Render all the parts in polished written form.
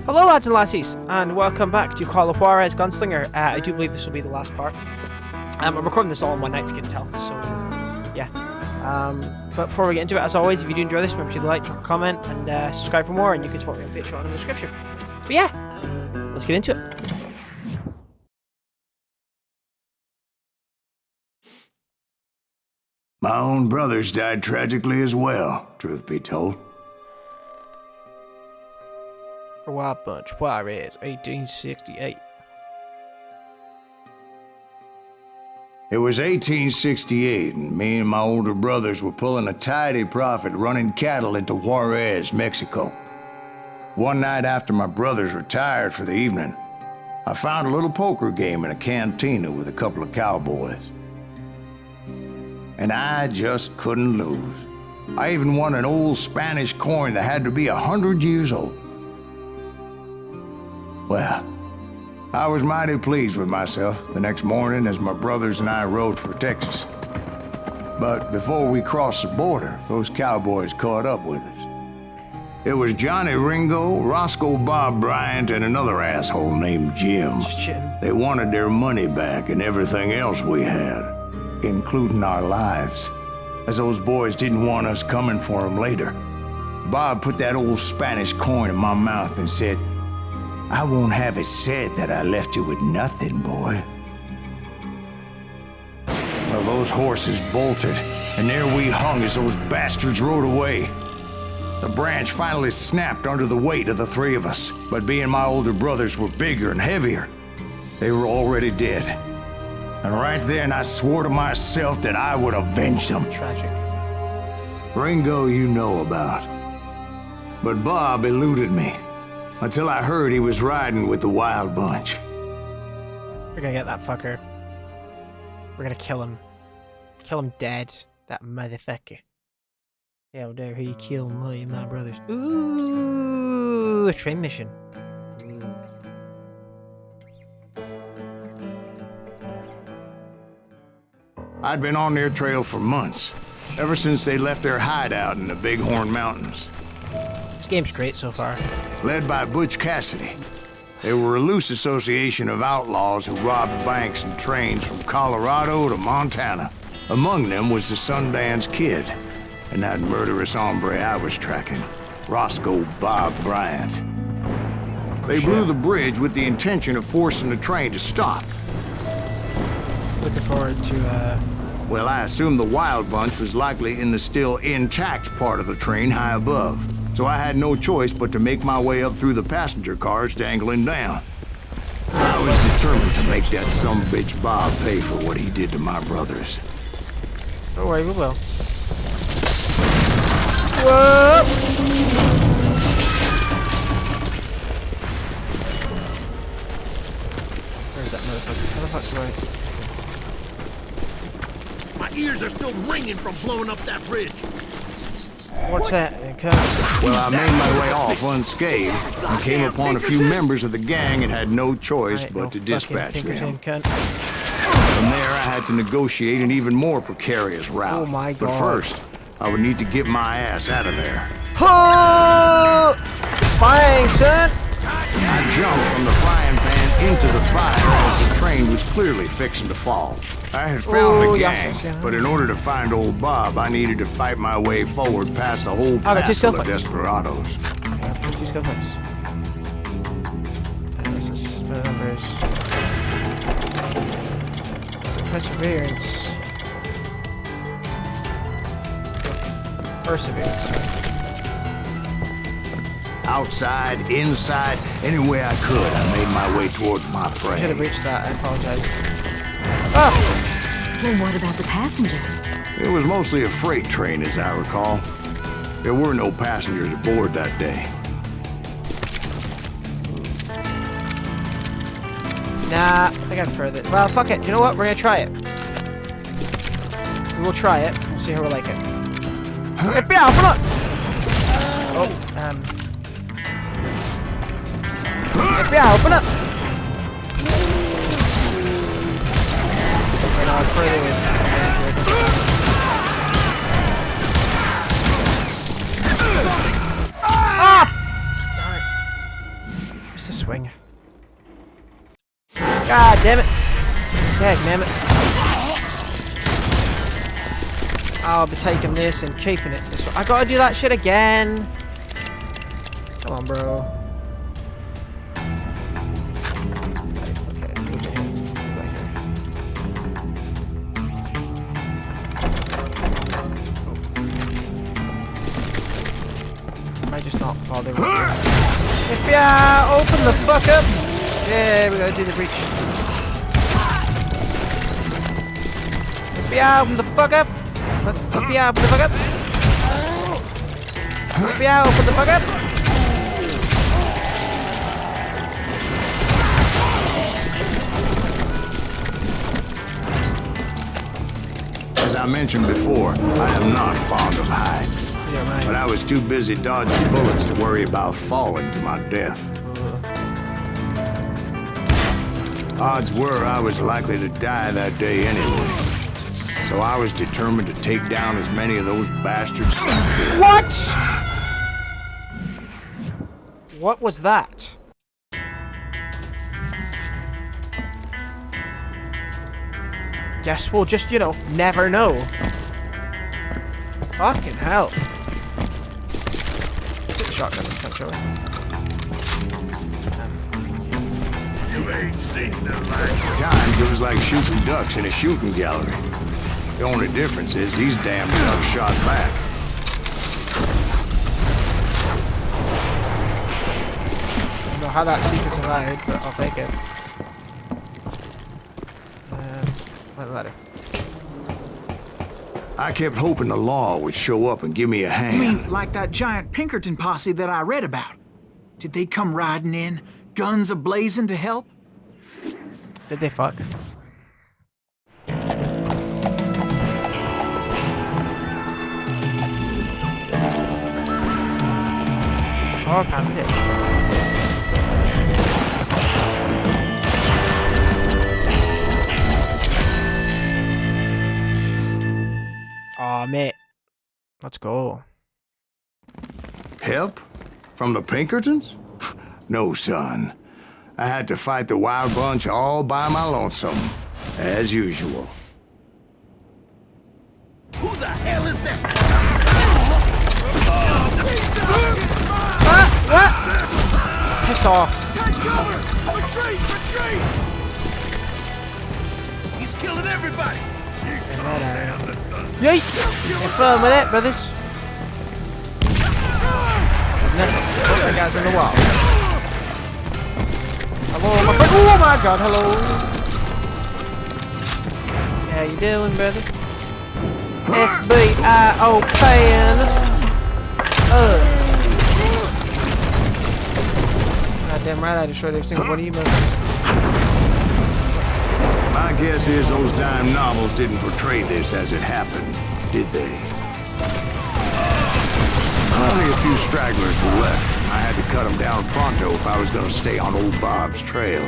Hello lads and lassies, and welcome back to Call of Juarez Gunslinger. I do believe this will be the last part. I'm recording this all in one night if you can tell, so yeah. But before we get into it, as always, if you do enjoy this, remember to like, drop a comment, and subscribe for more, and you can support me on Patreon in the description. But yeah, let's get into it. My own brothers died tragically as well, truth be told. Wild Bunch, Juarez, 1868. It was 1868, and me and my older brothers were pulling a tidy profit running cattle into Juarez, Mexico. One night after my brothers retired for the evening, I found a little poker game in a cantina with a couple of cowboys. And I just couldn't lose. I even won an old Spanish coin that had to be 100 years old. Well, I was mighty pleased with myself the next morning as my brothers and I rode for Texas. But before we crossed the border, those cowboys caught up with us. It was Johnny Ringo, Roscoe Bob Bryant, and another asshole named Jim. They wanted their money back and everything else we had, including our lives, as those boys didn't want us coming for them later. Bob put that old Spanish coin in my mouth and said, "I won't have it said that I left you with nothing, boy." Well, those horses bolted, and there we hung as those bastards rode away. The branch finally snapped under the weight of the three of us, but being my older brothers were bigger and heavier, they were already dead. And right then I swore to myself that I would avenge them. Tragic. Ringo you know about. But Bob eluded me. Until I heard he was riding with the Wild Bunch. We're gonna get that fucker. We're gonna kill him. Kill him dead. That motherfucker. How dare he kill me and my brothers. Ooh, a train mission. I'd been on their trail for months, ever since they left their hideout in the Bighorn Mountains. This game's great so far. Led by Butch Cassidy. They were a loose association of outlaws who robbed banks and trains from Colorado to Montana. Among them was the Sundance Kid, and that murderous hombre I was tracking, Roscoe Bob Bryant. They blew the bridge with the intention of forcing the train to stop. Looking forward to, Well, I assumed the Wild Bunch was likely in the still intact part of the train high above. So I had no choice but to make my way up through the passenger cars dangling down. I was determined to make that sumbitch Bob pay for what he did to my brothers. Don't worry, we will. Whoa! Where's that motherfucker? How the fuck do I... My ears are still ringing from blowing up that bridge. What's that? Well, I made my way off unscathed and came upon a few members of the gang and had no choice but to dispatch them. From there, I had to negotiate an even more precarious route. Oh my God. But first, I would need to get my ass out of there. Oh! Bang, son! I jumped from the frying pan into the fire as the train was clearly fixing to fall. I had found the gang, but in order to find old Bob, I needed to fight my way forward past a whole passel of desperados. Two skill points. Numbers. Perseverance. Perseverance. Outside, inside, anywhere I could, I made my way towards my prey. I should have reached that, I apologize. Oh! Well, what about the passengers? It was mostly a freight train, as I recall. There were no passengers aboard that day. Nah, I think I'm further. Well, fuck it. You know what? We're gonna try it. We will try it. We'll see how we like it. Yeah, come on! Oh, Yeah, open up! Right now, further with Dag nabbit. I'll be taking this and keeping it this way. I gotta do that shit again. Come on, bro. Okay, move it here. Am I just not bother with it? Yeah, open the fuck up! Yeah, we gotta do the breach. Yeah, open the fuck up! Yeah, open the fuck up! Yeah, open the fuck up! As I mentioned before, I am not fond of heights. Yeah, right. But I was too busy dodging bullets to worry about falling to my death. Odds were I was likely to die that day anyway. So I was determined to take down as many of those bastards as I could. What? What was that? Guess we'll just, you know, never know. Fucking hell. Get shotgun this time, shall we? You ain't seen the likes. At times, it was like shooting ducks in a shooting gallery. The only difference is these damn ducks shot back. I don't know how that secret survived, but I'll take it. What letter? I kept hoping the law would show up and give me a hand. You mean like that giant Pinkerton posse that I read about? Did they come riding in, guns a-blazing to help? Did they fuck? Oh, kind of did. Aw, mate. Let's go. Help? From the Pinkertons? No, son. I had to fight the Wild Bunch all by my lonesome, as usual. Who the hell is that? What? Piss off. Take cover! Retreat! Retreat! He's killing everybody! Yeet! Have fun with that, brothers. Put that guy's in the wall. Hello, my friend. Oh my god, hello. How you doing, brother? FBI fan. Goddamn right, I destroyed every single one of you motherfuckers. My guess is those dime novels didn't portray this as it happened, did they? Only a few stragglers were left. I had to cut them down pronto if I was going to stay on old Bob's trail.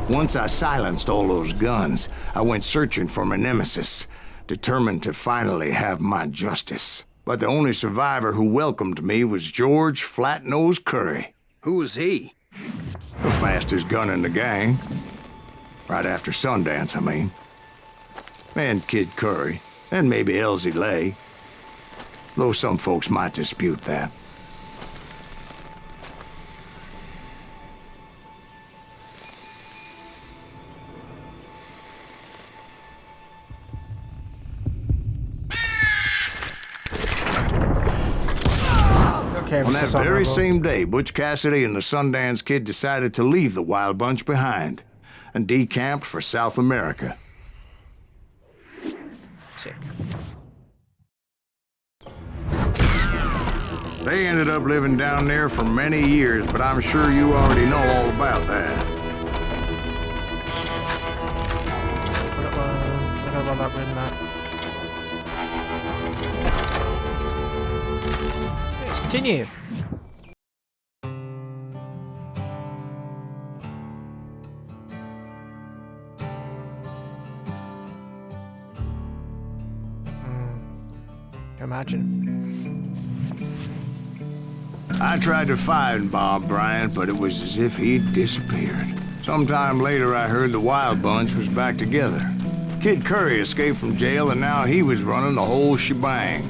Once I silenced all those guns, I went searching for my nemesis, determined to finally have my justice. But the only survivor who welcomed me was George Flat-Nose Curry. Who is he? The fastest gun in the gang. Right after Sundance, I mean. And Kid Curry, and maybe Elsie Lay. Though some folks might dispute that. On that very same day, Butch Cassidy and the Sundance Kid decided to leave the Wild Bunch behind and decamped for South America. Sick. They ended up living down there for many years, but I'm sure you already know all about that. Forgot about that red map. Let's continue. Imagine. I tried to find Bob Bryant, but it was as if he'd disappeared. Sometime later, I heard the Wild Bunch was back together. Kid Curry escaped from jail, and now he was running the whole shebang.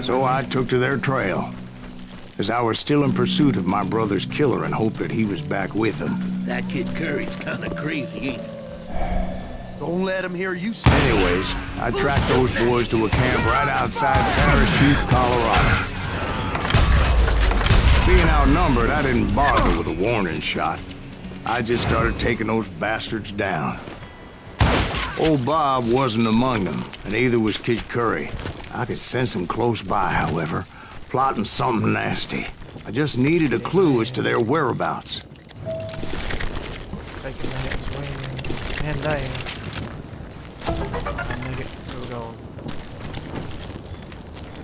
So I took to their trail, as I was still in pursuit of my brother's killer and hoped that he was back with him. That Kid Curry's kinda crazy, ain't he? Don't let him hear you say. Anyways, I tracked those boys to a camp right outside Parachute, Colorado. Being outnumbered, I didn't bother with a warning shot. I just started taking those bastards down. Old Bob wasn't among them, and neither was Kid Curry. I could sense him close by, however, plotting something nasty. I just needed a clue as to their whereabouts.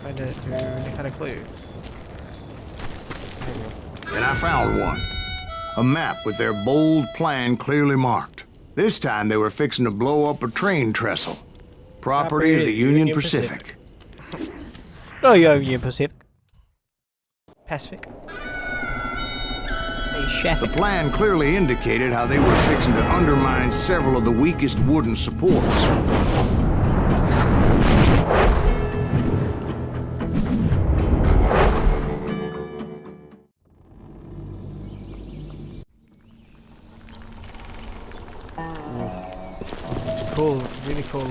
Find it through any kind of clue. And I found one. A map with their bold plan clearly marked. This time they were fixing to blow up a train trestle. Property of the Union Pacific. Oh, yeah, Union Pacific. Pacific. The plan clearly indicated how they were fixing to undermine several of the weakest wooden supports. Cool, really cool.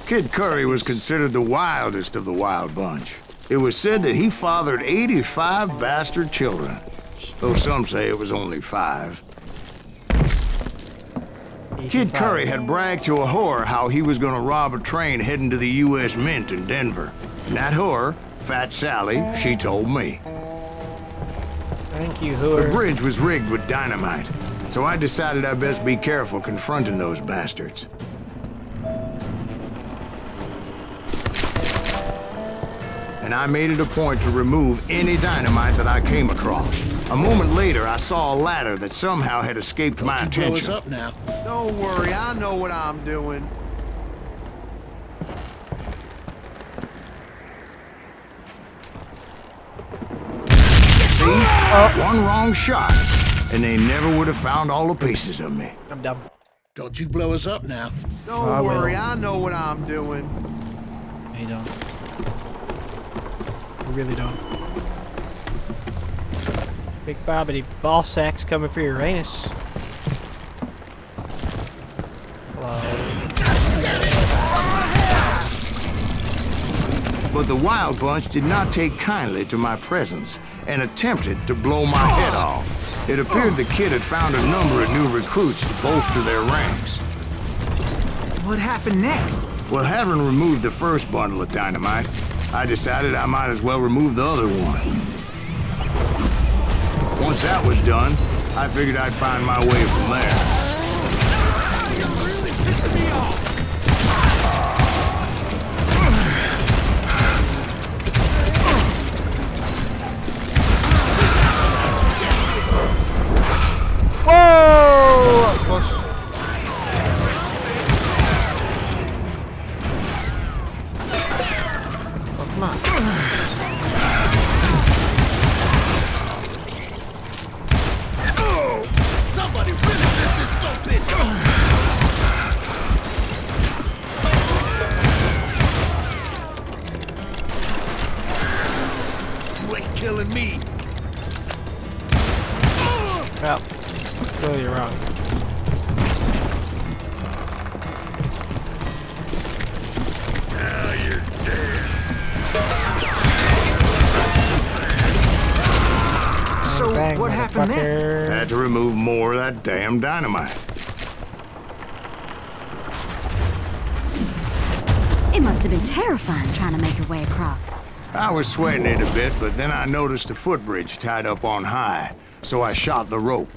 Kid Curry was considered the wildest of the Wild Bunch. It was said that he fathered 85 bastard children, though some say it was only 5. Kid Curry had bragged to a whore how he was gonna rob a train heading to the U.S. Mint in Denver. And that whore, Fat Sally, she told me. Thank you, The whoever. bridge was rigged with dynamite, so I decided I'd best be careful confronting those bastards. And I made it a point to remove any dynamite that I came across. A moment later, I saw a ladder that somehow had escaped my Don't you blow us attention. up now. Don't worry, I know what I'm doing. See? One wrong shot, and they never would have found all the pieces of me. I'm dumb. Don't you blow us up now. Don't I will. worry, I know what I'm doing. You don't. You really don't. Big Bobbity ball sacks coming for Uranus. Hello. But the Wild Bunch did not take kindly to my presence and attempted to blow my head off. It appeared the kid had found a number of new recruits to bolster their ranks. What happened next? Well, having removed the first bundle of dynamite, I decided I might as well remove the other one. Once that was done, I figured I'd find my way from there. Whoa! That was close. Oh, come on. Somebody really let this son bitch go. You ain't killing me. Well, clearly you're wrong. Now you're dead. So Bang, what happened then? motherfucker. Had to remove more of that damn dynamite. It must have been terrifying trying to make your way across. I was sweating it a bit, but then I noticed a footbridge tied up on high, so I shot the rope.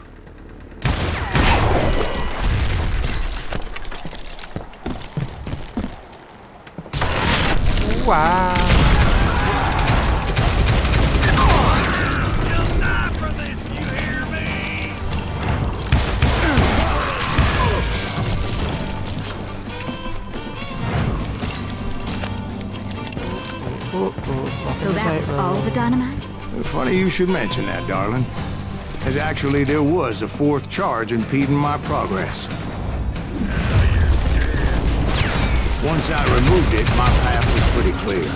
Wow. You'll die for this, you hear me? So that was all the dynamite? Funny you should mention that, darling. As actually, there was a fourth charge impeding my progress. Once I removed it, my path was pretty clear.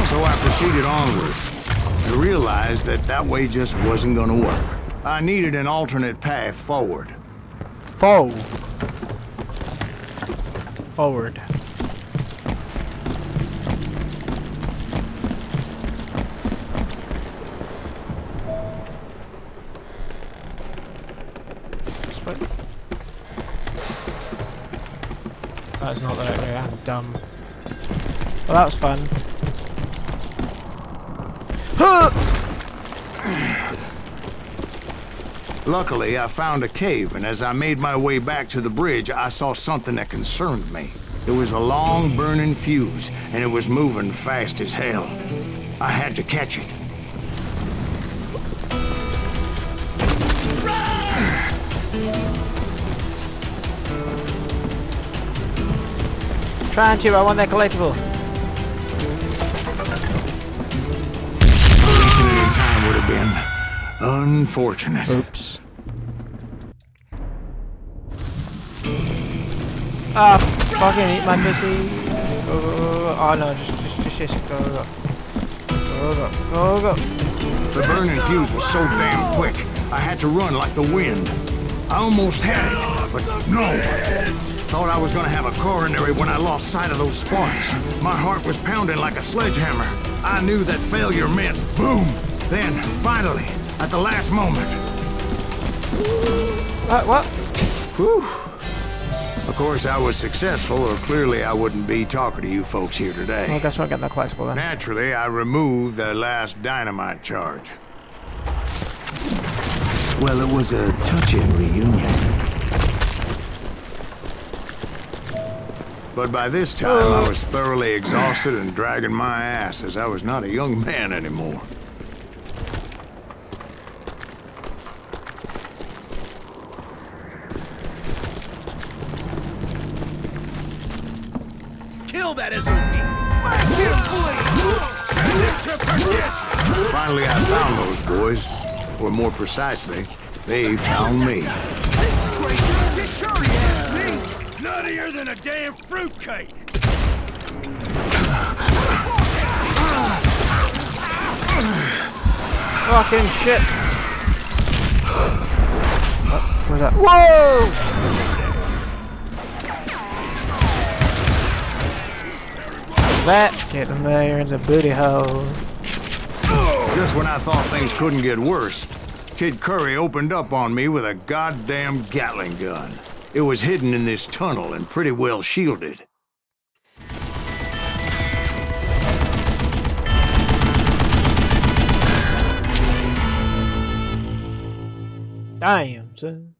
So I proceeded onward to realize that that way just wasn't gonna work. I needed an alternate path forward. Forward. That's not the right way. I'm dumb. Well, that was fun. Luckily, I found a cave, and as I made my way back to the bridge, I saw something that concerned me. It was a long, burning fuse, and it was moving fast as hell. I had to catch it. Trying to, I want that collectible. Wasting any time would have been unfortunate. Oops. Ah, fucking eat my pussy. Go, go, go, go. Oh no, just go, go. Go, go, go, go. The burning fuse was so damn quick, I had to run like the wind. I almost had it, but no. Thought I was gonna have a coronary when I lost sight of those sparks. My heart was pounding like a sledgehammer. I knew that failure meant boom. Then, finally, at the last moment. What? Whew. Of course, I was successful, or clearly I wouldn't be talking to you folks here today. Well, guess what? Got that collectible then. Naturally, I removed the last dynamite charge. Well, it was a touching reunion. But by this time, I was thoroughly exhausted and dragging my ass, as I was not a young man anymore. Kill that SOB! Send him to perdition! Finally, I found those boys. Or more precisely, they found me. This crazy Kid Curry asked me! Nuttier than a damn fruitcake! Fucking shit. Oh, where's that? Whoa! Let's get them there in the booty hole. Just when I thought things couldn't get worse, Kid Curry opened up on me with a goddamn Gatling gun. It was hidden in this tunnel and pretty well shielded. Damn, son.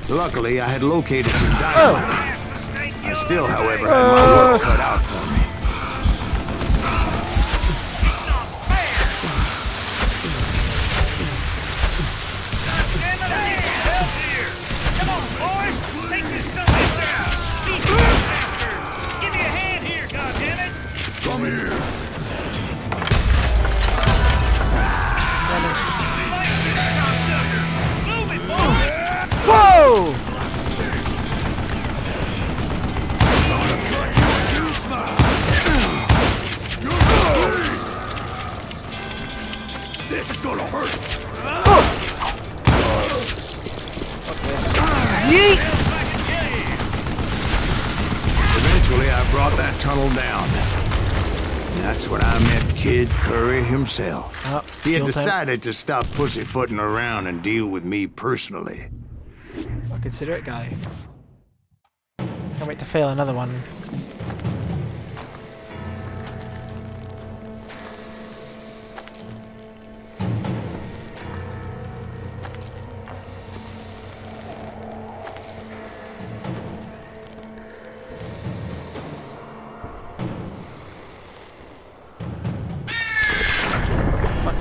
Luckily, I had located some dynamite. I still, however, had my work cut out for me. Come on, boys! Take this son of a bitch out! Beat this bastard! Give me a hand here, goddammit! Come here. Slice this cocksucker! Move it, boys! Whoa! Use settled down. That's when I met Kid Curry himself. He had kill time. decided to stop pussyfooting around and deal with me personally. I consider it, guy. Can't wait to fail another one.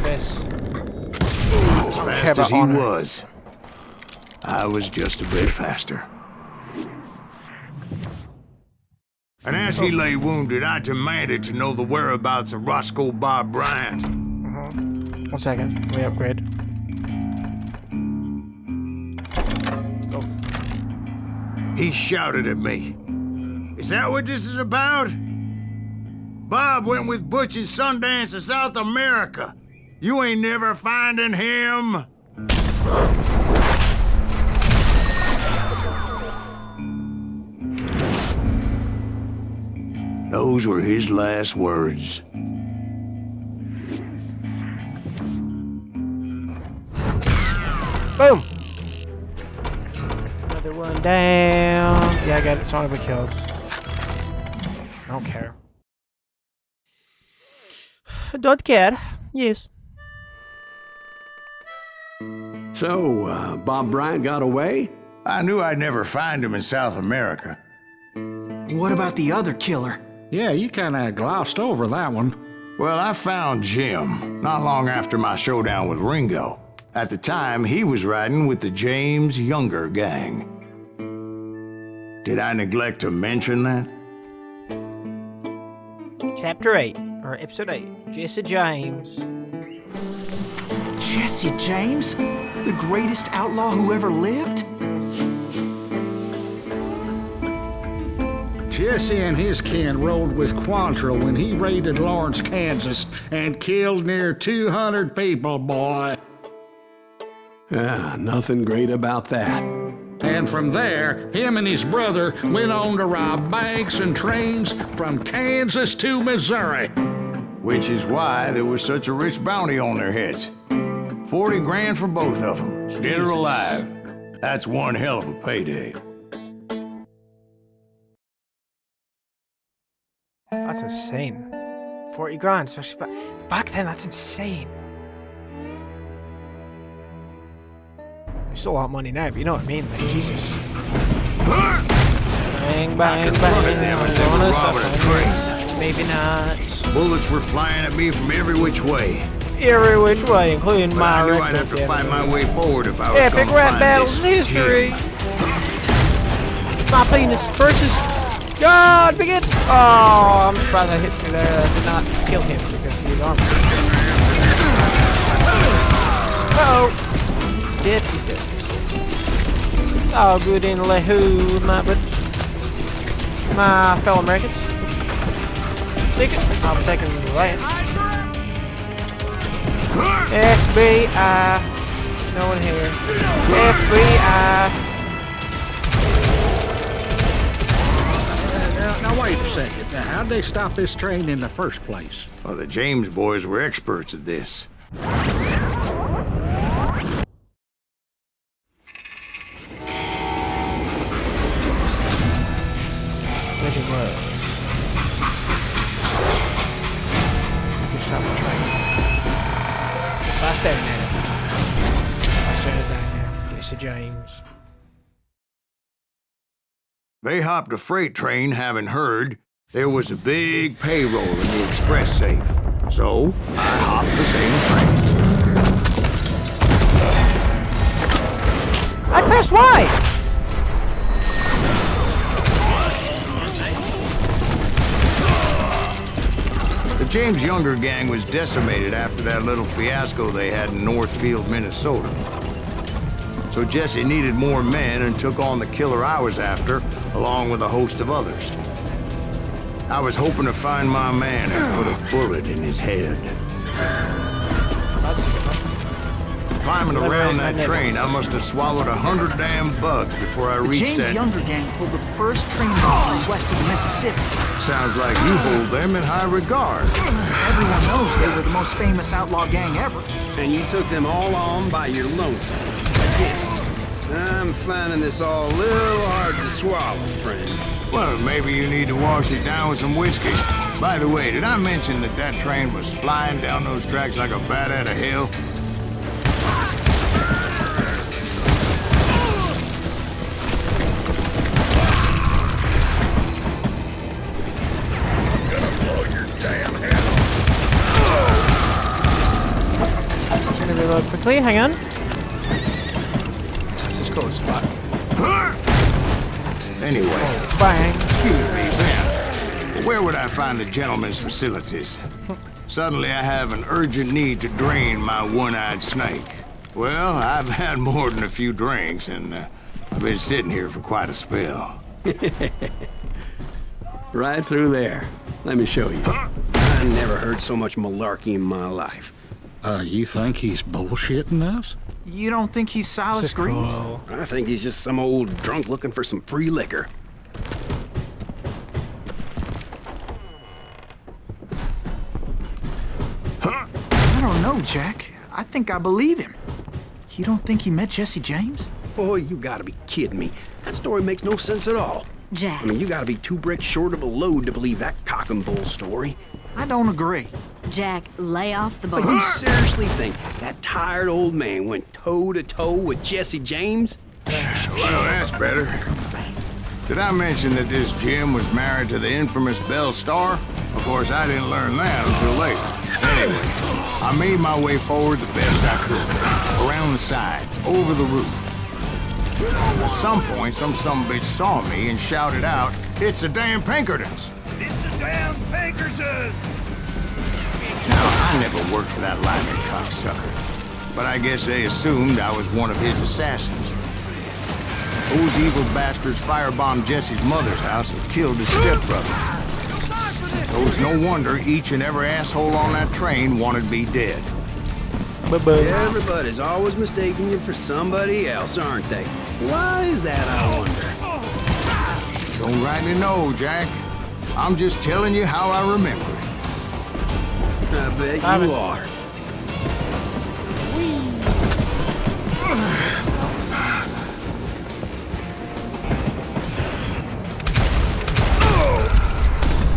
This. As fast as he was, I was just a bit faster. And as he lay wounded, I demanded to know the whereabouts of Roscoe Bob Bryant. 1 second, we upgrade. Go. He shouted at me. Is that what this is about? Bob went with Butch and Sundance to South America. You ain't never finding him. Those were his last words. Boom! Another one down. Yeah, I got it. Son of a killed. I don't care. I don't care. Yes. So, Bob Bryant got away? I knew I'd never find him in South America. What about the other killer? Yeah, you kinda glossed over that one. Well, I found Jim not long after my showdown with Ringo. At the time, he was riding with the James Younger gang. Did I neglect to mention that? Chapter 8, or Episode 8. Jesse James. Jesse James? The greatest outlaw who ever lived? Jesse and his kin rode with Quantrill when he raided Lawrence, Kansas, and killed near 200 people, boy. Ah, nothing great about that. And from there, him and his brother went on to rob banks and trains from Kansas to Missouri. Which is why there was such a rich bounty on their heads. 40 grand for both of them, dead or alive. That's one hell of a payday. That's insane. 40 grand, especially back then, that's insane. There's still a lot of money now, but you know what I mean, like, Jesus. Bang, bang, confronted bang. them as they were robbing a train. Maybe not. Bullets were flying at me from every which way. Every which way, including But my I knew rectal I'd have to find my cavity. way forward if I was Epic going to rap find battles this in history. Jim. My penis versus God begin. Oh, I'm surprised I hit through there. I did not kill him because he is armed. Uh-oh. Dead, he's dead. Oh, good in Lehu, my fellow Americans. Take it. I'm taking the right. FBI. No one here. FBI. Now wait a second. Now, how'd they stop this train in the first place? Well, the James boys were experts at this. Which it was. Good shot the train. Last day now. Last day down here. Jesse James. They hopped a freight train, having heard there was a big payroll in the express safe. So, I hopped the same train. I pressed Y! The James Younger gang was decimated after that little fiasco they had in Northfield, Minnesota. So Jesse needed more men and took on the killer I was after, along with a host of others. I was hoping to find my man and put a bullet in his head. That's a good one. climbing around that train, I must have swallowed 100 damn bugs before I The reached James that. Younger gang pulled the first train robbery west of the Mississippi. Sounds like you hold them in high regard. Everyone knows they were the most famous outlaw gang ever. And you took them all on by your lonesome. I'm finding this all a little hard to swallow, friend. Well, maybe you need to wash it down with some whiskey. By the way, did I mention that that train was flying down those tracks like a bat out of hell? Gonna reload quickly, hang on. This is cool spot. Anyway, Bang. excuse me, Ben. Where would I find the gentleman's facilities? Suddenly I have an urgent need to drain my one-eyed snake. Well, I've had more than a few drinks, and I've been sitting here for quite a spell. Right through there. Let me show you. I never heard so much malarkey in my life. You think he's bullshitting us? You don't think he's Silas This is Greaves? cool. I think he's just some old drunk looking for some free liquor. I don't know, Jack. I think I believe him. You don't think he met Jesse James? Boy, you gotta be kidding me. That story makes no sense at all. Jack. I mean, you gotta be 2 bricks short of a load to believe that cock and bull story. I don't agree. Jack, lay off the But you boat. seriously think that tired old man went toe-to-toe with Jesse James? Well, that's better. Did I mention that this Jim was married to the infamous Belle Starr? Of course, I didn't learn that until later. Anyway, I made my way forward the best I could. Around the sides, over the roof. At some point, some bitch saw me and shouted out, "It's the damn Pinkertons!" It's a damn Pinkerton! Now, I never worked for that lyman cocksucker, but I guess they assumed I was one of his assassins. Those evil bastards firebombed Jesse's mother's house and killed his stepbrother. So it's no wonder each and every asshole on that train wanted me dead. Everybody's always mistaking you for somebody else, aren't they? Why is that, I wonder? Don't rightly know, Jack. I'm just telling you how I remember it. I bet Have you it. are.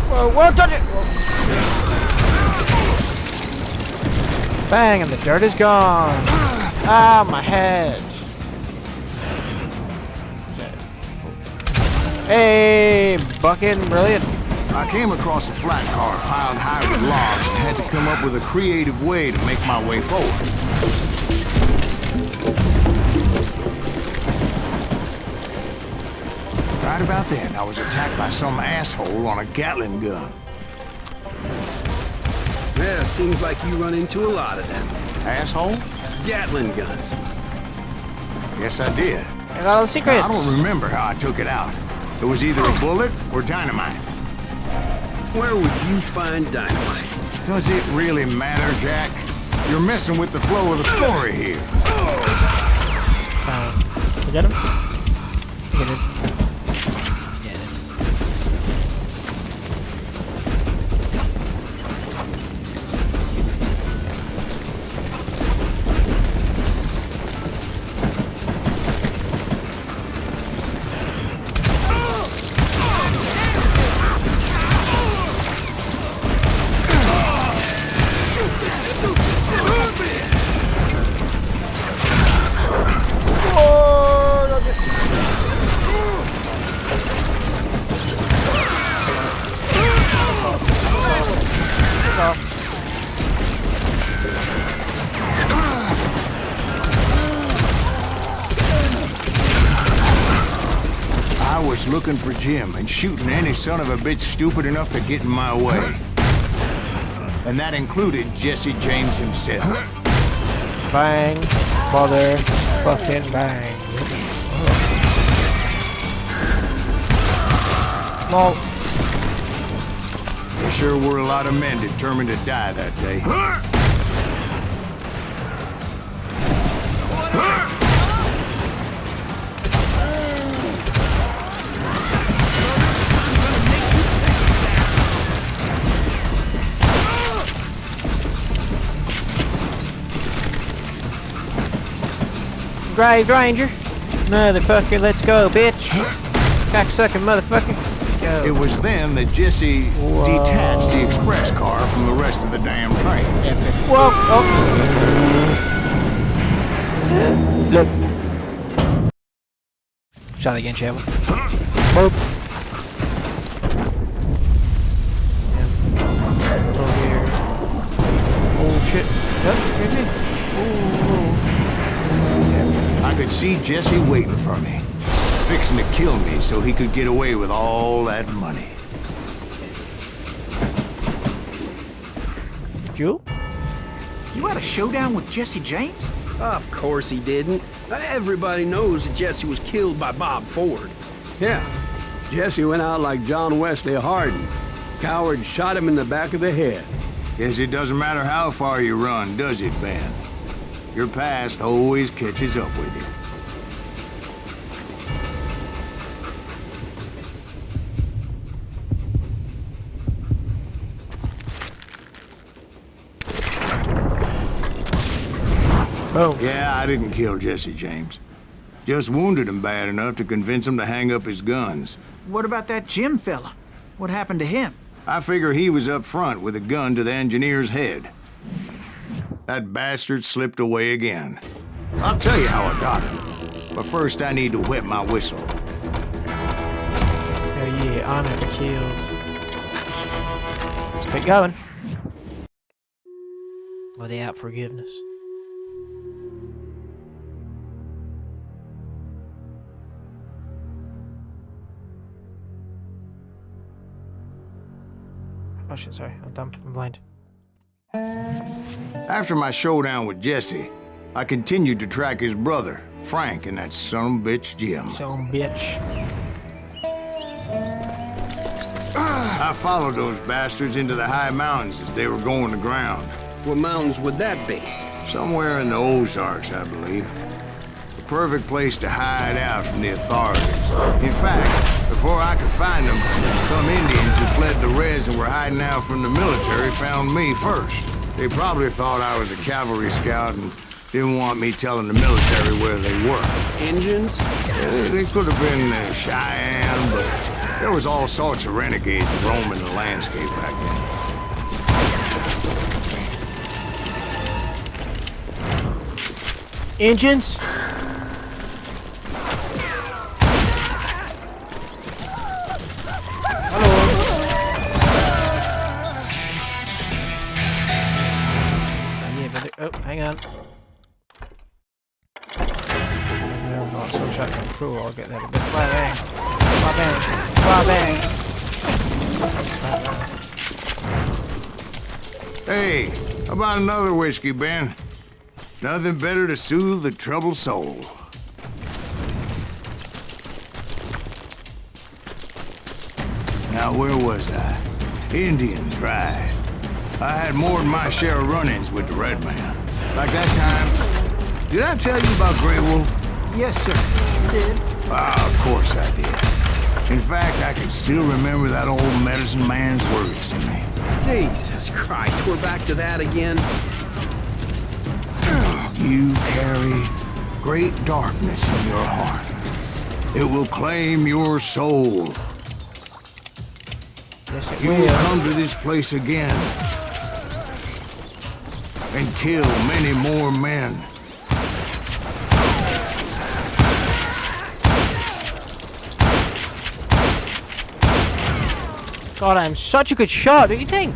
Whoa, whoa, touch it! Whoa. Bang, and the dirt is gone. Ah, my head. Hey, bucking, brilliant. I came across a flat car piled high with logs and had to come up with a creative way to make my way forward. Right about then, I was attacked by some asshole on a Gatling gun. Yeah, seems like you run into a lot of them. Asshole? Gatling guns. Yes, I did. I got all the secrets. I don't remember how I took it out. It was either a bullet or dynamite. Where would you find dynamite? Does it really matter, Jack? You're messing with the flow of the story here. You get him? You get him. I was looking for Jim and shooting any son of a bitch stupid enough to get in my way. And that included Jesse James himself. Bang, mother, fucking bang. Well, There sure were a lot of men determined to die that day. Grave Ranger. Motherfucker, let's go, bitch. Cocksucking motherfucker. Let's go. It was then that Jesse detached the express car from the rest of the damn train. Whoa! Oh. Look. Shot again, Chavo. Boop. Over here. Oh shit. I could see Jesse waiting for me, fixing to kill me so he could get away with all that money. Jewel? You had a showdown with Jesse James? Of course he didn't. Everybody knows that Jesse was killed by Bob Ford. Yeah. Jesse went out like John Wesley Hardin. Coward shot him in the back of the head. Guess it doesn't matter how far you run, does it, Ben? Your past always catches up with you. Oh. Yeah, I didn't kill Jesse James. Just wounded him bad enough to convince him to hang up his guns. What about that Jim fella? What happened to him? I figure he was up front with a gun to the engineer's head. That bastard slipped away again. I'll tell you how I got him. But first I need to wet my whistle. Oh yeah, honor the kills. Let's keep going. Without forgiveness. Oh shit, sorry, I'm dumb, I'm blind. After my showdown with Jesse, I continued to track his brother, Frank, and that son of a bitch, Jim. Some bitch. I followed those bastards into the high mountains as they were going to ground. What mountains would that be? Somewhere in the Ozarks, I believe. The perfect place to hide out from the authorities. In fact, before I could find them, some Indians who fled the Reds and were hiding out from the military found me first. They probably thought I was a cavalry scout and didn't want me telling the military where they were. Injuns? They could have been Cheyenne, but there was all sorts of renegades roaming the landscape back then. Engines? Hello. Yeah, brother. Oh, hang on. No, not so shotgun crew. I'll get that a bit. Blah bang. Blah bang. Blah bang. Hey, how about another whiskey, Ben? Nothing better to soothe the troubled soul. Now, where was I? Indians, right. I had more than my share of run-ins with the Red Man. Like that time... Did I tell you about Grey Wolf? Yes, sir. You did. Ah, of course I did. In fact, I can still remember that old medicine man's words to me. Jesus Christ, we're back to that again. You carry great darkness in your heart. It will claim your soul. Yes, it You will. will come to this place again and kill many more men. God, I'm such a good shot, don't you think?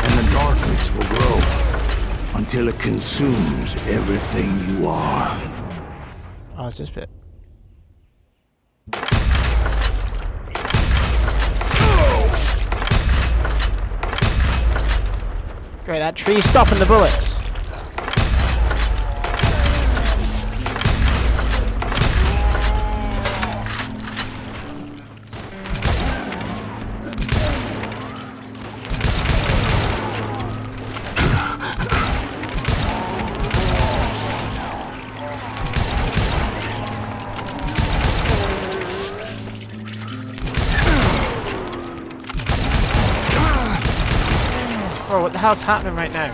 And the darkness will grow until it consumes everything you are. Oh, it's this bit. Great, that tree's stopping the bullets. Bro, what the hell's happening right now?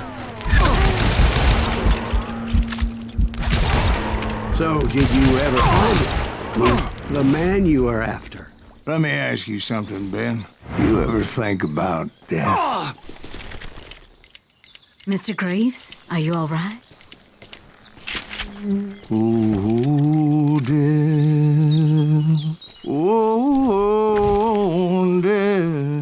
So, did you ever find it? The man you are after? Let me ask you something, Ben. You ever think about death? Mr. Graves, are you all right? Ooh, death. Oh, death.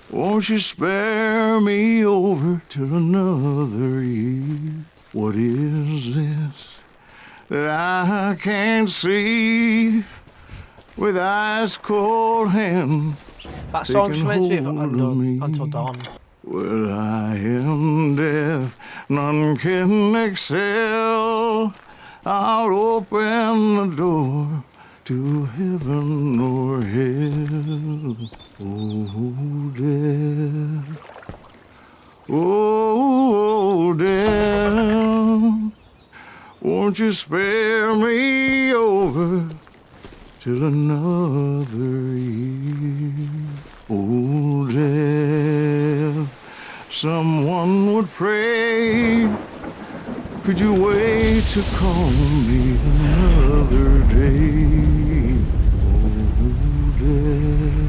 Won't you spare me over till another year? What is this that I can't see with ice cold hands? That song just reminds me of taking hold of me. Until Dawn. Well, I am death, none can excel. I'll open the door to heaven or hell. Oh, death. Oh, death. Won't you spare me over till another year? Oh, death. Someone would pray. Could you wait to call me another day? Oh, death.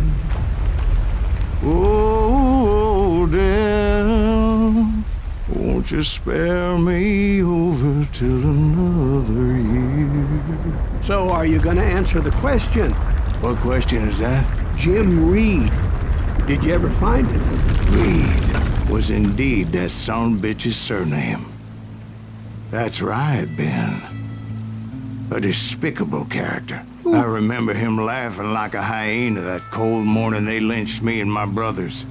Oh, death. Won't you spare me over till another year? So, are you gonna answer the question? What question is that? Jim Reed. Did you ever find him? Reed was indeed that son-bitch's surname. That's right, Ben. A despicable character. I remember him laughing like a hyena that cold morning they lynched me and my brothers.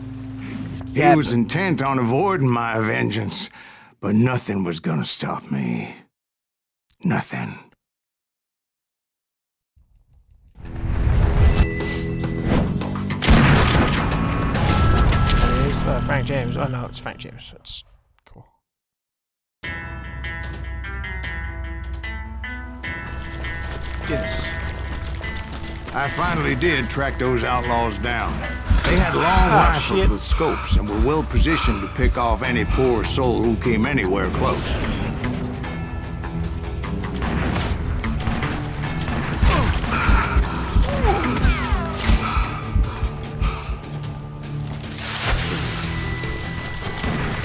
He was intent on avoiding my vengeance, but nothing was gonna stop me. Nothing. Frank James. Oh no, it's Frank James. It's cool. Do this. I finally did track those outlaws down. They had long rifles with scopes and were well positioned to pick off any poor soul who came anywhere close.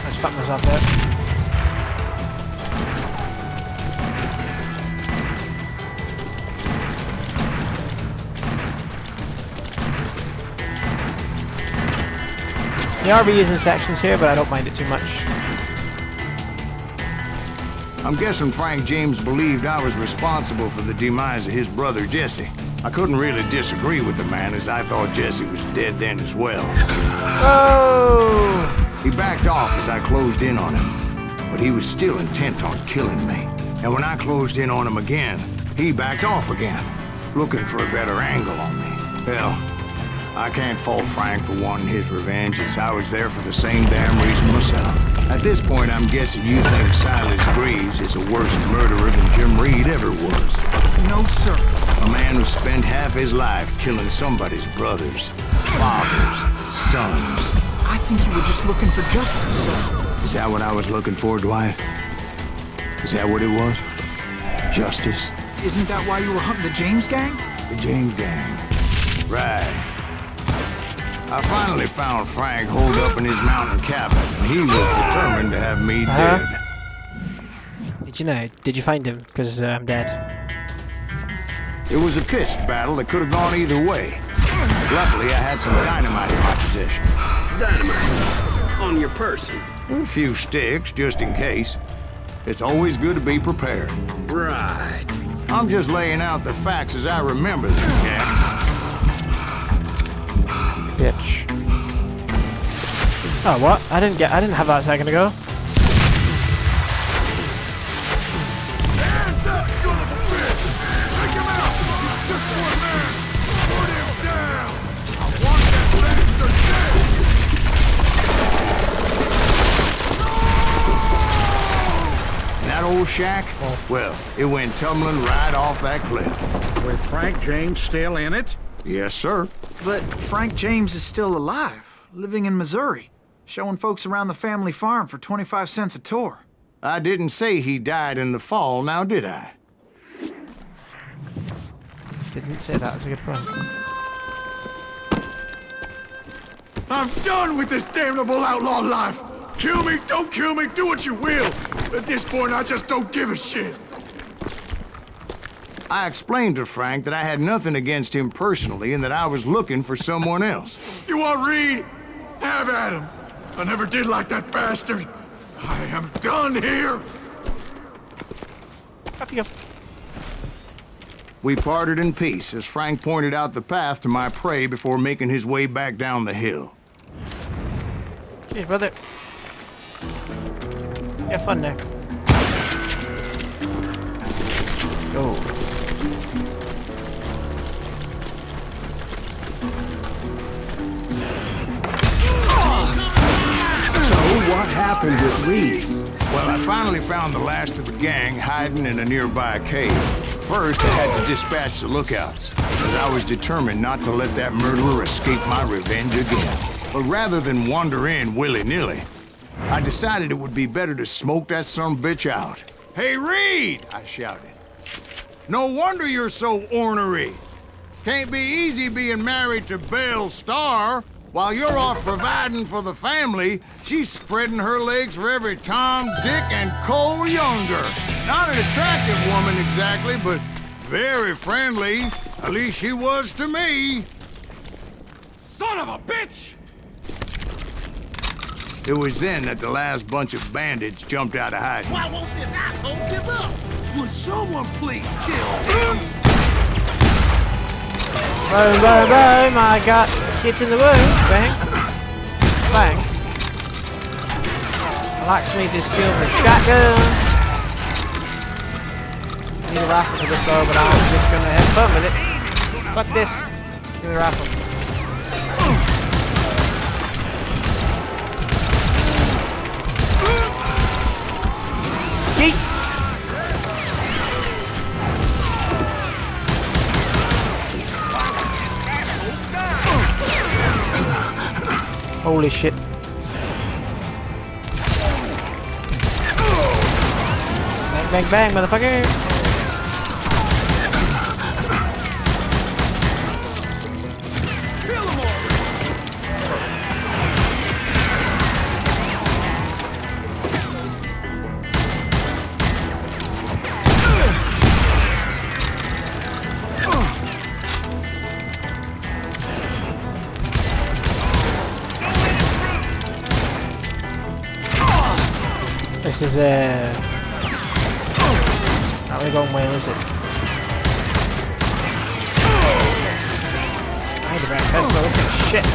I stuck myself there. They are reusing sections here, but I don't mind it too much. I'm guessing Frank James believed I was responsible for the demise of his brother Jesse. I couldn't really disagree with the man, as I thought Jesse was dead then as well. Oh! He backed off as I closed in on him, but he was still intent on killing me. And when I closed in on him again, he backed off again, looking for a better angle on me. Hell, I can't fault Frank for wanting his revenge, as I was there for the same damn reason myself. At this point, I'm guessing you think Silas Greaves is a worse murderer than Jim Reed ever was. No, sir. A man who spent half his life killing somebody's brothers, fathers, sons. I think you were just looking for justice, sir. Is that what I was looking for, Dwight? Is that what it was? Justice? Isn't that why you were hunting the James gang? The James gang. Right. I finally found Frank holed up in his mountain cabin, and he was determined to have me dead. Did you know? Did you find him? Because I'm dead. It was a pitched battle that could have gone either way. Luckily, I had some dynamite in my possession. Dynamite? On your person? A few sticks, just in case. It's always good to be prepared. Right. I'm just laying out the facts as I remember them, gang. Bitch. Oh, what? I didn't have that a second ago. And that son of a bitch! Take him out! He's just one man! Put him down! I want that bastard dead! That old old shack, well, it went tumbling right off that cliff. With Frank James still in it? Yes, sir. But Frank James is still alive, living in Missouri, showing folks around the family farm for 25 cents a tour. I didn't say he died in the fall, now did I? Didn't say that. That's a good point. I'm done with this damnable outlaw life. Kill me, don't kill me, do what you will. At this point, I just don't give a shit. I explained to Frank that I had nothing against him personally and that I was looking for someone else. You want Reed? Have at him. I never did like that bastard. I am done here. Off you go. We parted in peace as Frank pointed out the path to my prey before making his way back down the hill. Cheers, brother. Have fun there. Go. So what happened with Reed? Well, I finally found the last of the gang hiding in a nearby cave. First, I had to dispatch the lookouts, because I was determined not to let that murderer escape my revenge again. But rather than wander in willy-nilly, I decided it would be better to smoke that sumbitch out. "Hey, Reed!" I shouted. "No wonder you're so ornery. Can't be easy being married to Belle Starr. While you're off providing for the family, she's spreading her legs for every Tom, Dick, and Cole younger. Not an attractive woman exactly, but very friendly. At least she was to me." Son of a bitch! It was then that the last bunch of bandits jumped out of hiding. Why won't this asshole give up? Would someone please kill him? Boom, boom, boom! I got kids in the womb. Bang. Bang. Relax me to silver shotgun. Need a rifle for this though, but I'm just gonna have fun with it. Fuck this. Give me the rifle. Yeet! Holy shit. Bang, bang, bang, motherfucker! This is not really going well, is it? I need a brand pistol, this is shit.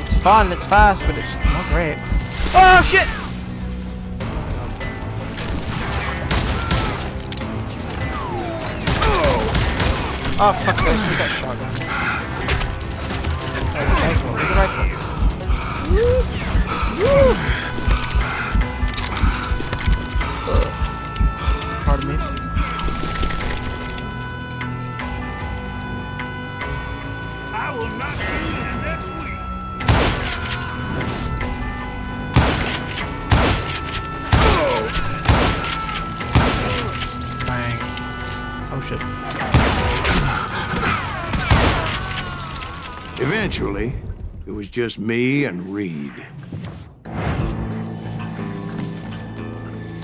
It's fun, it's fast, but it's not great. Oh shit! Oh fuck this, we got shotgun. Okay, cool, where's the rifle? Woo! Pardon me. I will not see you next week. Bang. Oh shit. Eventually, it was just me and Reed.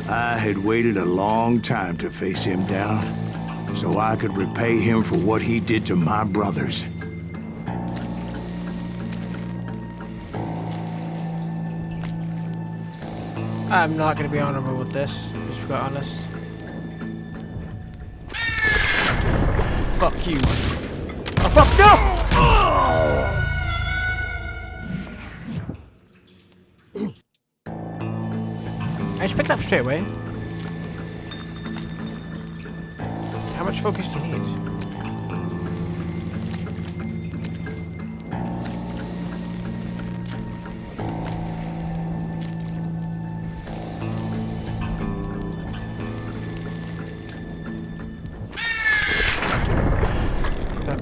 I had waited a long time to face him down, so I could repay him for what he did to my brothers. I'm not gonna be honorable with this, just to be honest. Fuck you. Oh fuck no! I should pick it up straight away. How much focus do you need?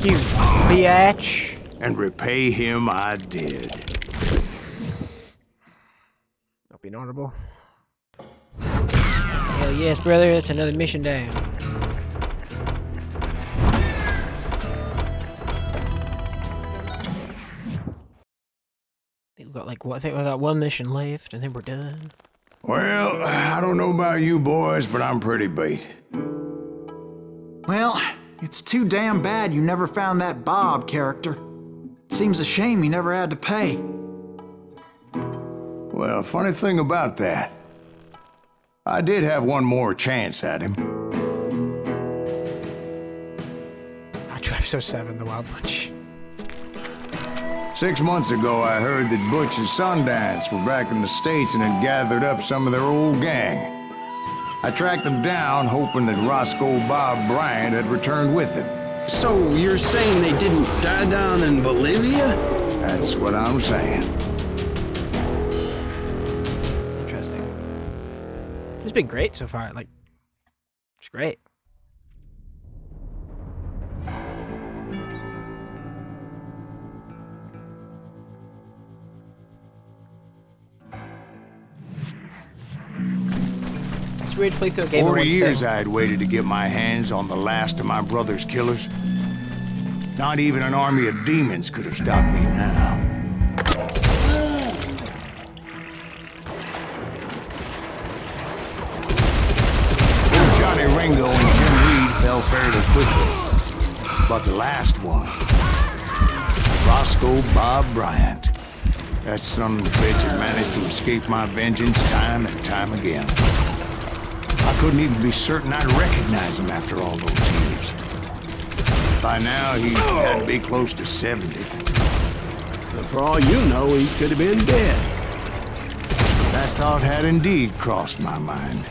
Thank you, bitch. And repay him I did. That'll be honorable. Hell yes, brother. That's another mission down. I think we got like what? I think we got one mission left, and then we're done. Well, I don't know about you boys, but I'm pretty beat. Well, it's too damn bad you never found that Bob character. Seems a shame he never had to pay. Well, funny thing about that, I did have one more chance at him. Episode 7, The Wild Bunch. 6 months ago, I heard that Butch and Sundance were back in the States and had gathered up some of their old gang. I tracked them down, hoping that Roscoe Bob Bryant had returned with them. So you're saying they didn't die down in Bolivia? That's what I'm saying. Interesting. It's been great so far. Like, it's great. It's weird to play through a game. 40 years I had waited to get my hands on the last of my brother's killers. Not even an army of demons could have stopped me now. Both Johnny Ringo and Jim Reed fell fairly quickly. But the last one, Roscoe Bob Bryant, that son of a bitch had managed to escape my vengeance time and time again. I couldn't even be certain I'd recognize him after all those years. By now, he had to be close to 70. But for all you know, he could have been dead. That thought had indeed crossed my mind,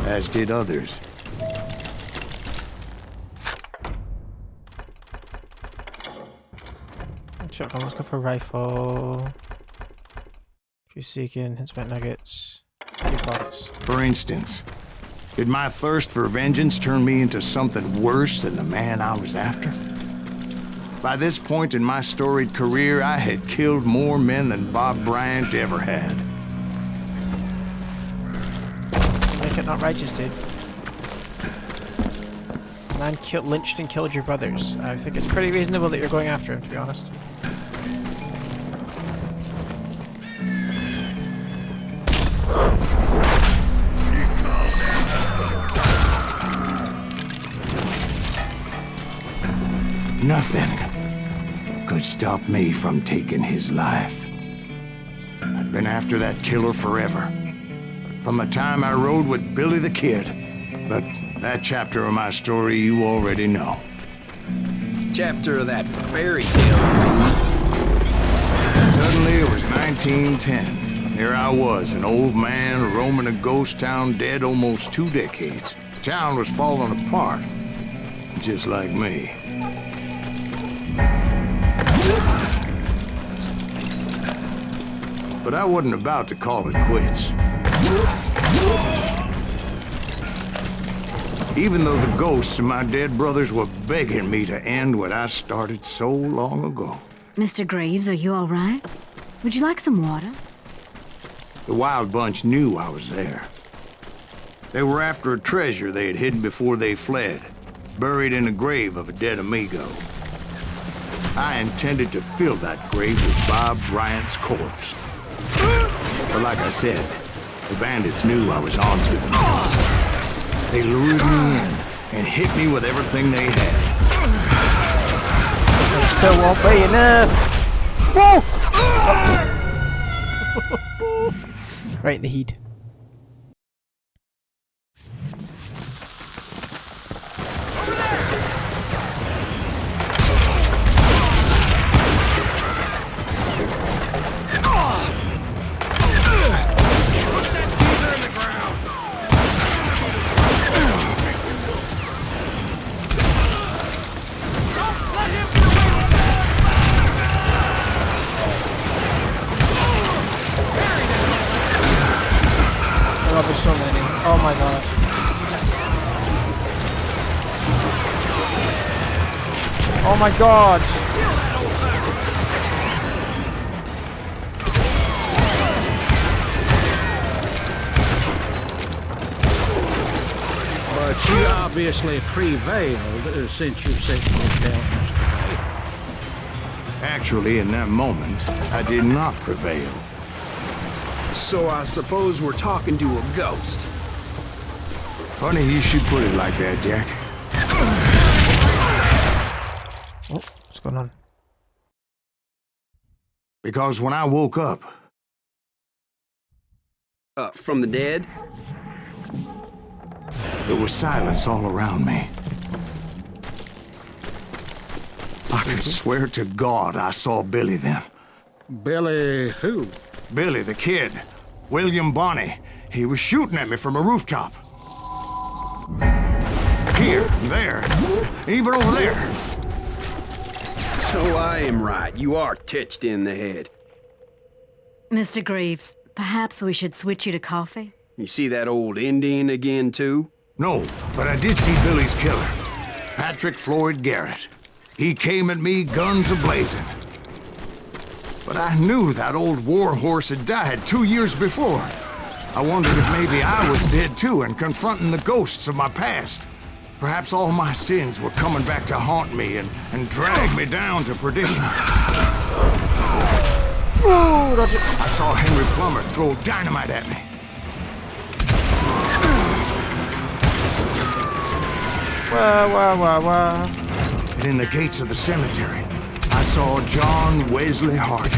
as did others. Shotgun, let's go for rifle. True seeking, hit nuggets. Pockets. For instance, did my thirst for vengeance turn me into something worse than the man I was after? By this point in my storied career, I had killed more men than Bob Bryant ever had. Make it not righteous, dude. Man lynched and killed your brothers. I think it's pretty reasonable that you're going after him, to be honest. Nothing could stop me from taking his life. I'd been after that killer forever. From the time I rode with Billy the Kid. But that chapter of my story you already know. Chapter of that fairy tale. Suddenly it was 1910. Here I was, an old man roaming a ghost town dead almost 2 decades. The town was falling apart, just like me. But I wasn't about to call it quits. Even though the ghosts of my dead brothers were begging me to end what I started so long ago. Mr. Graves, are you all right? Would you like some water? The Wild Bunch knew I was there. They were after a treasure they had hidden before they fled, buried in the grave of a dead amigo. I intended to fill that grave with Bob Bryant's corpse. But like I said, the bandits knew I was onto them. They lured me in and hit me with everything they had. There still won't be enough. Whoa! Right in the heat. There's so many. Oh my gosh. Oh my god. But you obviously prevailed since you said you dealt yesterday. Actually, in that moment, I did not prevail. So I suppose we're talking to a ghost. Funny you should put it like that, Jack. Oh, what's going on? Because when I woke up, From the dead? there was silence all around me. I could swear to God I saw Billy then. Billy who? Billy, the kid. William Bonney. He was shooting at me from a rooftop. Here, there, even over there. So I am right. You are titched in the head. Mr. Greaves, perhaps we should switch you to coffee? You see that old Indian again, too? No, but I did see Billy's killer, Patrick Floyd Garrett. He came at me, guns a-blazing. But I knew that old war horse had died 2 years before. I wondered if maybe I was dead too and confronting the ghosts of my past. Perhaps all my sins were coming back to haunt me and drag me down to perdition. I saw Henry Plummer throw dynamite at me. And in the gates of the cemetery, I saw John Wesley Harding,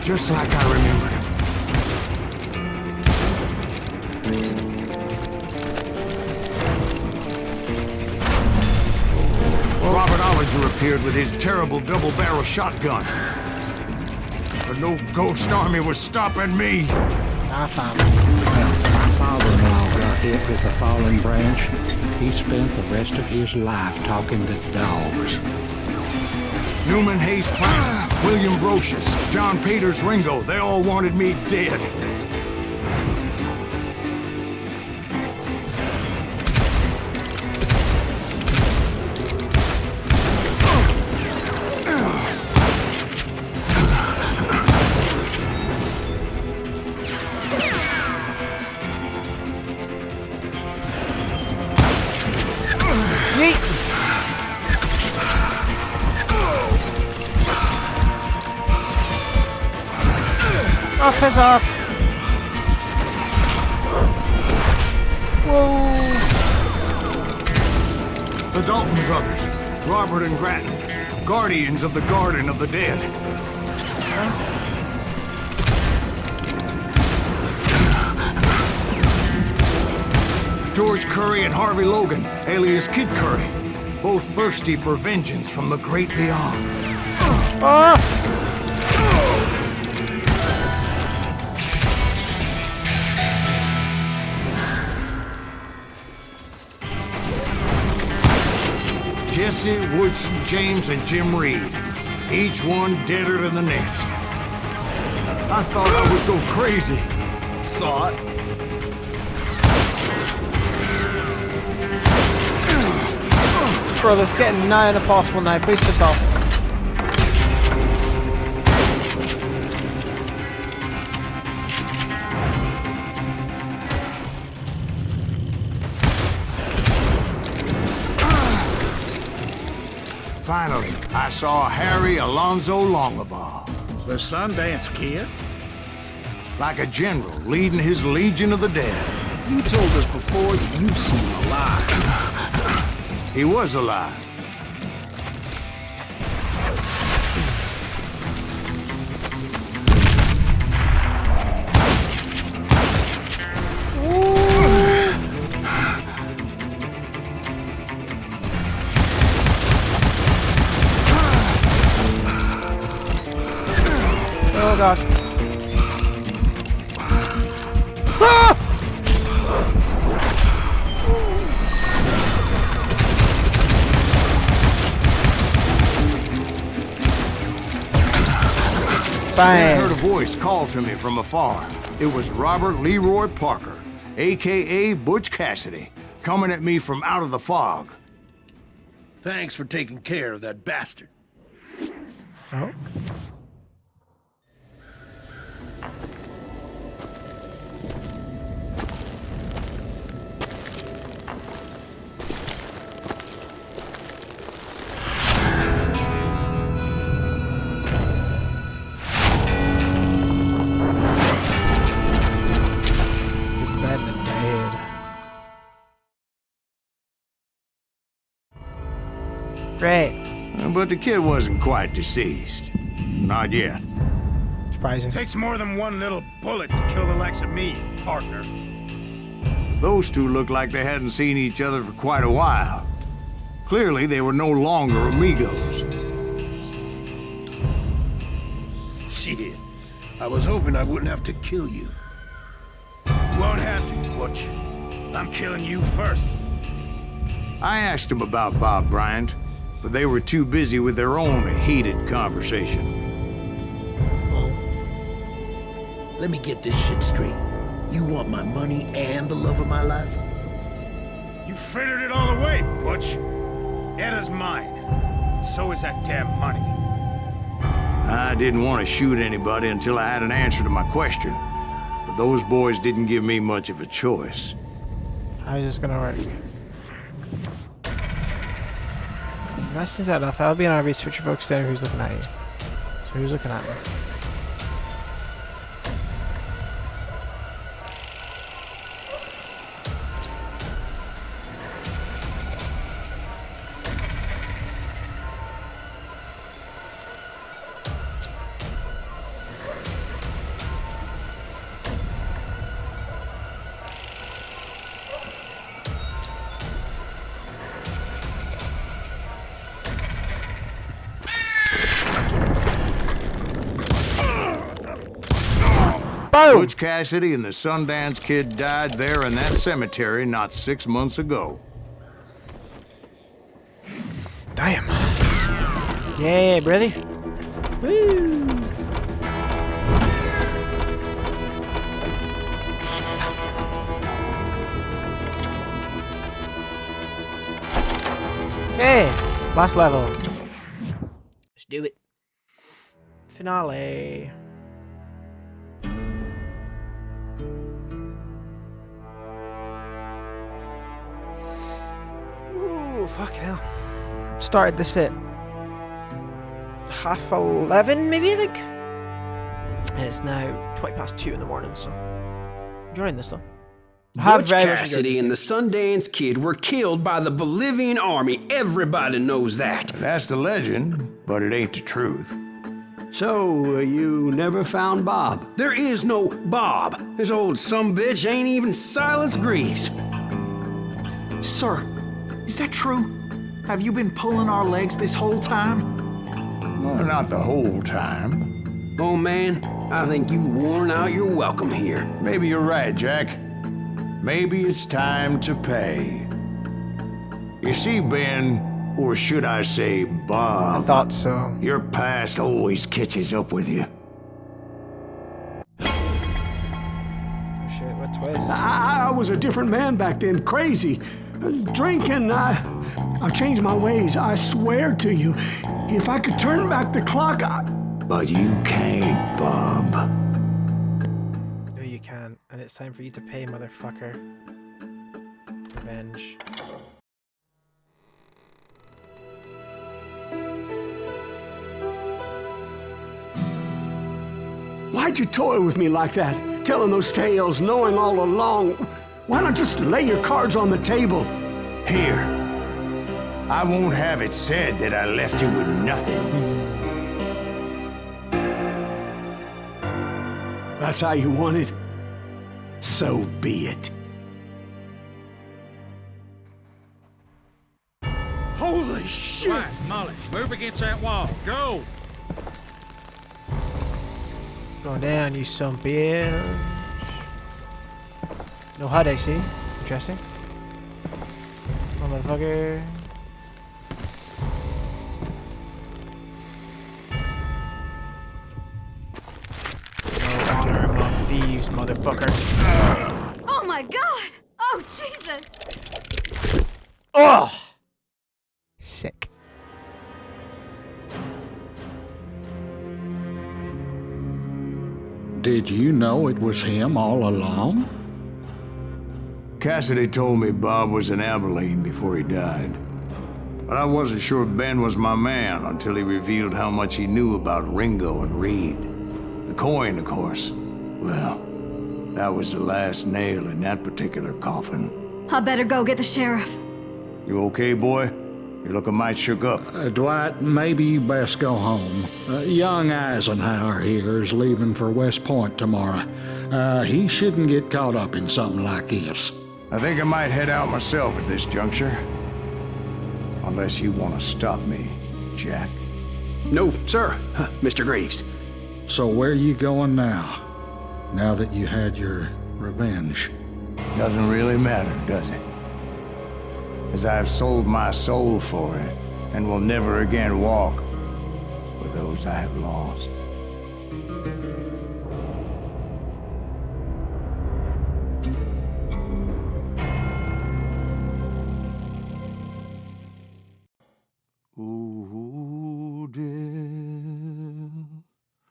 just like I remembered him. Robert Ollinger appeared with his terrible double-barrel shotgun. But no ghost army was stopping me. My father-in-law got hit with a falling branch. He spent the rest of his life talking to dogs. Newman Hayes Plant, William Brocious, John Peters Ringo, they all wanted me dead. Oh, piss off! Whoa! The Dalton brothers, Robert and Grattan, guardians of the Garden of the Dead. George Curry and Harvey Logan, alias Kid Curry, both thirsty for vengeance from the great beyond. Jesse, Woodson, James, and Jim Reed. Each one deader than the next. I thought I would go crazy. Thought? Bro, this is getting nigh impossible now. Please piss off. Finally, I saw Harry Alonzo Longabaugh. The Sundance Kid? Like a general leading his legion of the dead. You told us before that you'd seen him alive. He was alive. Oh god. Ah! Bang. I heard a voice call to me from afar. It was Robert Leroy Parker, a.k.a. Butch Cassidy, coming at me from out of the fog. Thanks for taking care of that bastard. Oh. Great. But the kid wasn't quite deceased. Not yet. Surprising. Takes more than one little bullet to kill the likes of me, partner. Those two looked like they hadn't seen each other for quite a while. Clearly, they were no longer amigos. Shit. I was hoping I wouldn't have to kill you. You won't have to, Butch. I'm killing you first. I asked them about Bob Bryant, but they were too busy with their own heated conversation. Let me get this shit straight. You want my money and the love of my life? You frittered it all away, Butch. Eda's mine. So is that damn money. I didn't want to shoot anybody until I had an answer to my question, but those boys didn't give me much of a choice. How's this gonna work? Messes that up. I'll be an RV, switch your focus there. Who's looking at you? So who's looking at me? Butch Cassidy and the Sundance Kid died there in that cemetery not 6 months ago. Damn. Yeah, brother. Woo. Okay, last level. Let's do it. Finale. Fucking hell. Started this at 11:30 maybe, I think. And it's now 2:20 in the morning, so enjoying this though. Butch Cassidy and the Sundance Kid were killed by the Bolivian army. Everybody knows that. That's the legend, but it ain't the truth. So, you never found Bob? There is no Bob. This old sumbitch ain't even Silas Greaves. Sir, is that true? Have you been pulling our legs this whole time? Well, not the whole time. Oh man, I think you've worn out your welcome here. Maybe you're right, Jack. Maybe it's time to pay. You see, Ben, or should I say Bob? I thought so. Your past always catches up with you. Oh shit, what twist? I was a different man back then, crazy. Drinking, I changed my ways, I swear to you. If I could turn back the clock, But you can't, Bob. No, you can't. And it's time for you to pay, motherfucker. Revenge. why'd you toy with me like that? Telling those tales, knowing all along. Why not just lay your cards on the table? Here. I won't have it said that I left you with nothing. That's how you want it? So be it. Holy shit! Right, Molly, move against that wall. Go! Go down, you son of a bitch. No HUD, I see. Interesting. Oh, motherfucker. No honor among thieves, motherfucker. Oh my god! Oh, Jesus! Oh! Sick. Did you know it was him all along? Cassidy told me Bob was in Abilene before he died. But I wasn't sure Ben was my man until he revealed how much he knew about Ringo and Reed. The coin, of course. Well, that was the last nail in that particular coffin. I better go get the sheriff. You okay, boy? You're looking mighty shook up. Dwight, maybe you best go home. Young Eisenhower here is leaving for West Point tomorrow. He shouldn't get caught up in something like this. I think I might head out myself at this juncture. Unless you want to stop me, Jack. No, sir, Mr. Greaves. So where you going now? Now that you had your revenge? Doesn't really matter, does it? As I've sold my soul for it, and will never again walk with those I have lost.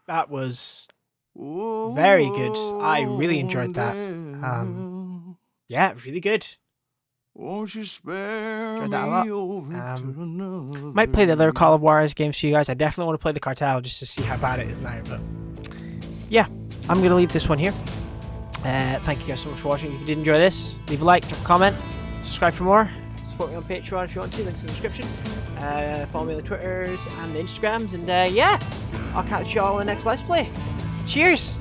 That was very good. I really enjoyed that. Yeah, really good. Won't you spare Enjoyed that a lot. me over to another Might play the other Call of Juarez games for you guys. I definitely want to play the Cartel just to see how bad it is now. But yeah, I'm going to leave this one here. Thank you guys so much for watching. If you did enjoy this, leave a like, drop a comment, subscribe for more. Support me on Patreon if you want to. Links in the description. Follow me on the Twitters and the Instagrams. And yeah, I'll catch you all in the next Let's Play. Cheers!